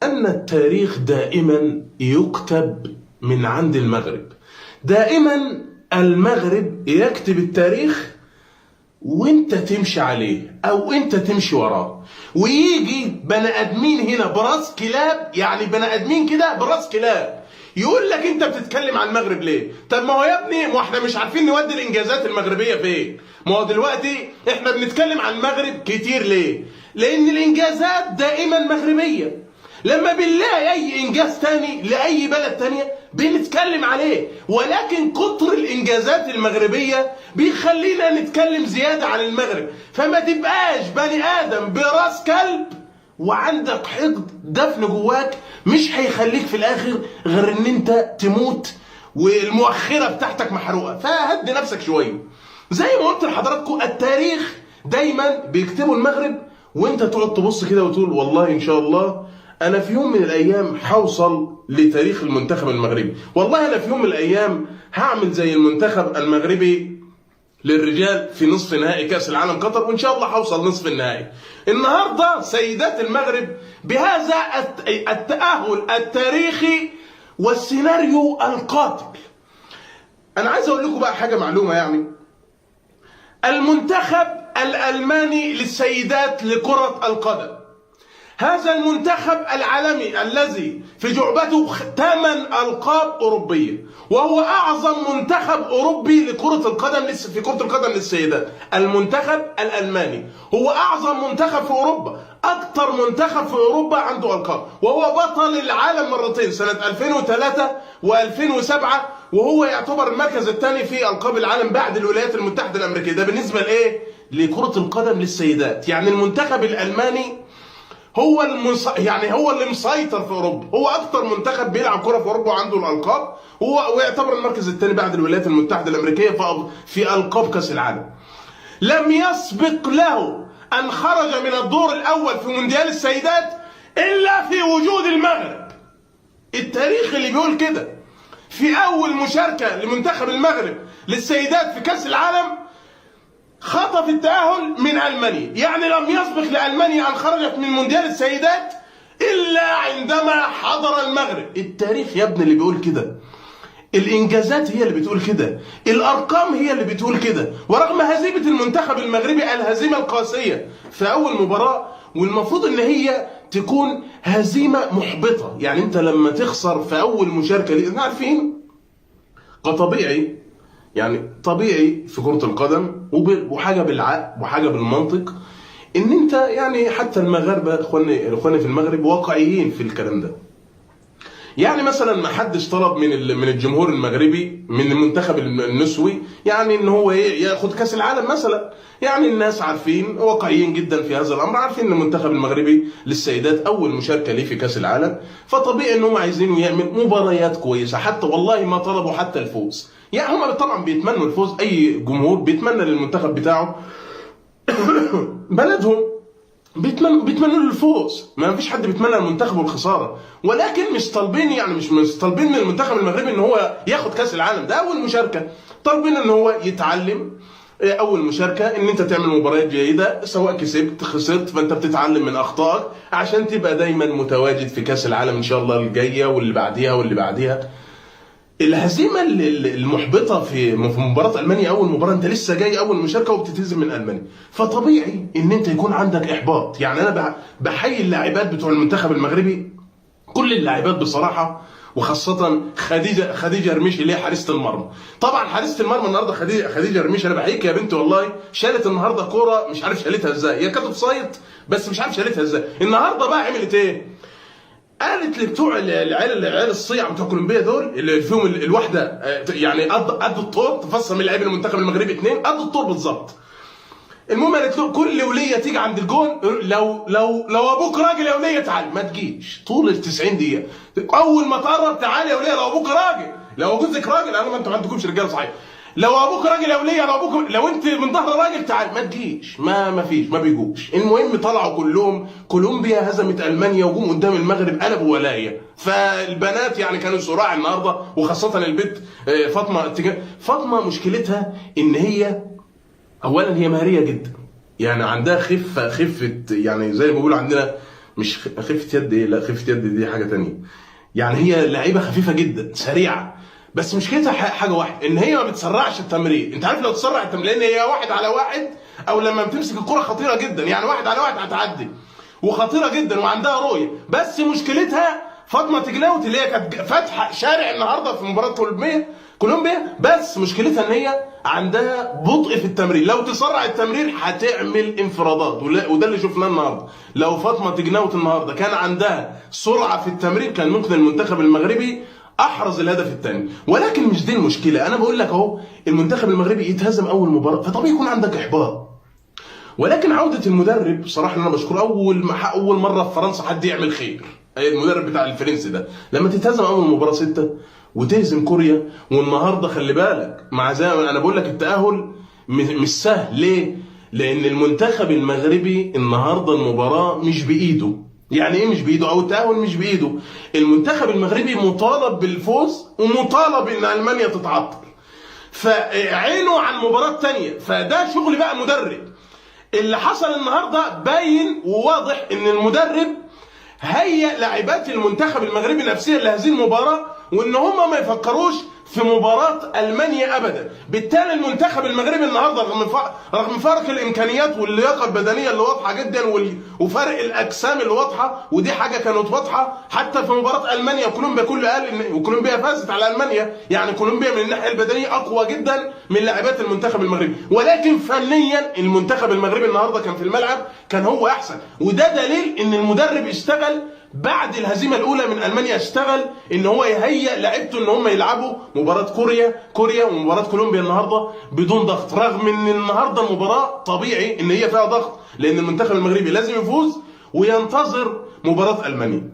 أن التاريخ دائما يكتب من عند المغرب. دائما المغرب يكتب التاريخ وانت تمشي عليه او انت تمشي وراه، ويجي بني ادمين هنا براس كلاب، يعني بني ادمين كده براس كلاب يقول لك انت بتتكلم عن المغرب ليه؟ طب ما هو يا ابني، ما احنا مش عارفين نودي الانجازات المغربيه فين؟ ما هو دلوقتي احنا بنتكلم عن المغرب كتير ليه؟ لان الانجازات دائما مغربيه. لما بنلاقي اي انجاز تاني لاي بلد تانية بنتكلم عليه، ولكن كتر الانجازات المغربيه بيخلينا نتكلم زياده عن المغرب. فما تبقاش بني ادم براس كلب وعندك حقد دفن جواك مش هيخليك في الاخر غير ان انت تموت والمؤخره بتاعتك محروقه. فهدي نفسك شويه. زي ما قلت لحضراتكم، التاريخ دايما بيكتبوا المغرب، وانت تقعد تبص كده وتقول والله ان شاء الله انا في يوم من الايام هوصل لتاريخ المنتخب المغربي، والله انا في يوم من الايام هعمل زي المنتخب المغربي للرجال في نصف نهائي كاس العالم قطر، وان شاء الله هوصل نصف النهائي. النهارده سيدات المغرب بهذا التأهل التاريخي والسيناريو القاتل. انا عايز اقول لكم بقى حاجه معلومه، يعني المنتخب الالماني للسيدات لكره القدم، هذا المنتخب العالمي الذي في جعبته 8 ألقاب أوروبية، وهو أعظم منتخب أوروبي لكرة القدم في كرة القدم للسيدات. المنتخب الألماني هو أعظم منتخب في أوروبا، أكثر منتخب في أوروبا عنده ألقاب، وهو بطل العالم مرتين سنة 2003 و2007، وهو يعتبر المركز الثاني في ألقاب العالم بعد الولايات المتحدة الأمريكية. ده بالنسبة لإيه؟ لكرة القدم للسيدات. يعني المنتخب الألماني هو هو اللي مسيطر في اوروبا، هو اكتر منتخب بيلعب كره في اوروبا وعنده الالقاب، ويعتبر المركز الثاني بعد الولايات المتحده الامريكيه في القاب كاس العالم. لم يسبق له ان خرج من الدور الاول في مونديال السيدات الا في وجود المغرب. التاريخ اللي بيقول كده. في اول مشاركه لمنتخب المغرب للسيدات في كاس العالم خطف التأهل من ألمانيا، يعني لم يسبق لألمانيا أن خرجت من مونديال السيدات إلا عندما حضر المغرب. التاريخ يا ابني اللي بيقول كده، الإنجازات هي اللي بتقول كده، الأرقام هي اللي بتقول كده. ورغم هزيمة المنتخب المغربي الهزيمة القاسية في أول مباراة، والمفروض إن هي تكون هزيمة محبطة، يعني أنت لما تخسر في أول مشاركة احنا عارفين طبيعي، يعني طبيعي في كرة القدم وحاجة بالعقل وحاجة بالمنطق ان انت، يعني حتى المغاربة اخواني في المغرب واقعيين في الكلام ده. يعني مثلا ما حدش طلب من الجمهور المغربي من المنتخب النسوي يعني ان هو ياخد كاس العالم مثلا. يعني الناس عارفين، واقعيين جدا في هذا الامر، عارفين ان المنتخب المغربي للسيدات اول مشاركه ليه في كاس العالم، فطبيعي انهم عايزينه يعمل مباريات كويسه. حتى والله ما طلبوا حتى الفوز، يعني هم طبعا بيتمنوا الفوز، اي جمهور بيتمنى للمنتخب بتاعه بلدهم بيتمنوا له الفوز، ما فيش حد بيتمنى للمنتخب الخساره، ولكن مش طالبين، يعني مش طالبين من المنتخب المغربي ان هو ياخد كاس العالم، ده اول مشاركه. طالبين ان هو يتعلم، اول مشاركه ان انت تعمل مباريات جيده، سواء كسبت خسرت فانت بتتعلم من اخطائك عشان تبقى دايما متواجد في كاس العالم ان شاء الله الجايه واللي بعديها واللي بعديها. الهزيمه المحبطه في مباراه المانيا، اول مباراه انت لسه جاي اول مشاركه وبتتهزم من المانيا، فطبيعي ان انت يكون عندك احباط. يعني انا بحيي اللاعبات بتوع المنتخب المغربي، كل اللاعبات بصراحه، وخاصه خديجه رميش اللي هي حارسه المرمى. طبعا حارسه المرمى النهارده خديجه رميش، انا بحييك يا بنتي والله، شالت النهارده كوره مش عارف شالتها ازاي، هي كانت اوفسايد بس مش عارف شالتها ازاي. النهارده بقى عملت ايه؟ قالت لبتوع العيال الصيع بتوع كولومبيا دول اللي فيهم الواحده، يعني قد الطور، تفصل من لاعبين المنتخب المغربي 2 قد الطور بالظبط. المهم قالت له كل وليه تيجي عند الجون، لو ابوك راجل يا وليه تعال، ما تجيش طول ال 90 دقيقه، اول ما تقرب تعال يا وليه، لو ابوك راجل، لو جوزك راجل، انا ما انتوا ما عندكمش رجاله صحيح، لو ابوك راجل يا وليه، لو انت من ظهر راجل تعال، ما تجيش، ما فيش، ما بيجوش. المهم طلعوا كلهم، كولومبيا هزمت المانيا وجم قدام المغرب قلبوا ولايه. فالبنات يعني كانوا صراع النهارده، وخاصه البنت فاطمه مشكلتها ان هي اولا هي مهاريه جدا، يعني عندها خفه، يعني زي ما بيقولوا عندنا مش خفه يد ايه، لا خفه يد دي حاجه تانية. يعني هي لعيبه خفيفه جدا سريعه، بس مشكلتها حاجه واحده، ان هي ما بتسرعش التمرير. انت عارف لو تسرع التمرير، لان هي 1-على-1، او لما بتمسك الكره خطيره جدا، يعني 1-على-1 هتعدي وخطيره جدا وعندها رؤيه. بس مشكلتها فاطمه تجناوت اللي هي كانت فاتحه شارع النهارده في مباراه كولومبيا، بس مشكلتها ان هي عندها بطء في التمرير. لو تسرع التمرير هتعمل انفرادات، وده اللي شفناه النهارده. لو فاطمه تجناوت النهارده كان عندها سرعه في التمرير، كان ممكن المنتخب المغربي احرز الهدف الثاني. ولكن مش دي المشكله. انا بقول لك اهو، المنتخب المغربي يتهزم اول مباراه، فطبيعي يكون عندك احباط. ولكن عوده المدرب بصراحه انا بشكره. اول مره في فرنسا حد يعمل خير، المدرب بتاع الفرنسي ده، لما تتهزم اول مباراه 6 وتهزم كوريا. والنهارده خلي بالك، مع زي ما انا بقول لك التاهل مش سهل. ليه؟ لان المنتخب المغربي النهارده المباراه مش بايده. يعني ايه مش بايده؟ او التاهل مش بايده. المنتخب المغربي مطالب بالفوز، ومطالب ان المانيا تتعطل، فعينه عن مباراه ثانيه. فده شغل بقى مدرب. اللي حصل النهارده باين وواضح ان المدرب هيئ لاعبات المنتخب المغربي نفسيا لهذه المباراه، وان هم ما يفكروش في مباراة ألمانيا أبدا. بالتالي المنتخب المغربي النهارده رغم فرق الإمكانيات واللياقة البدنية اللي واضحة جدا، وفرق الأجسام اللي واضحة، ودي حاجة كانت واضحة حتى في مباراة ألمانيا وكولومبيا. كل قال وكولومبيا فازت على ألمانيا، يعني كولومبيا من الناحية البدنية أقوى جدا من لاعبات المنتخب المغربي. ولكن فنيا المنتخب المغربي النهارده كان في الملعب كان هو أحسن، وده دليل إن المدرب اشتغل بعد الهزيمه الاولى من المانيا. اشتغل ان هو يهيئ لعيبته ان هم يلعبوا مباراه كوريا ومباراه كولومبيا النهارده بدون ضغط، رغم ان النهارده المباراه طبيعي ان هي فيها ضغط، لان المنتخب المغربي لازم يفوز وينتظر مباراه المانيا.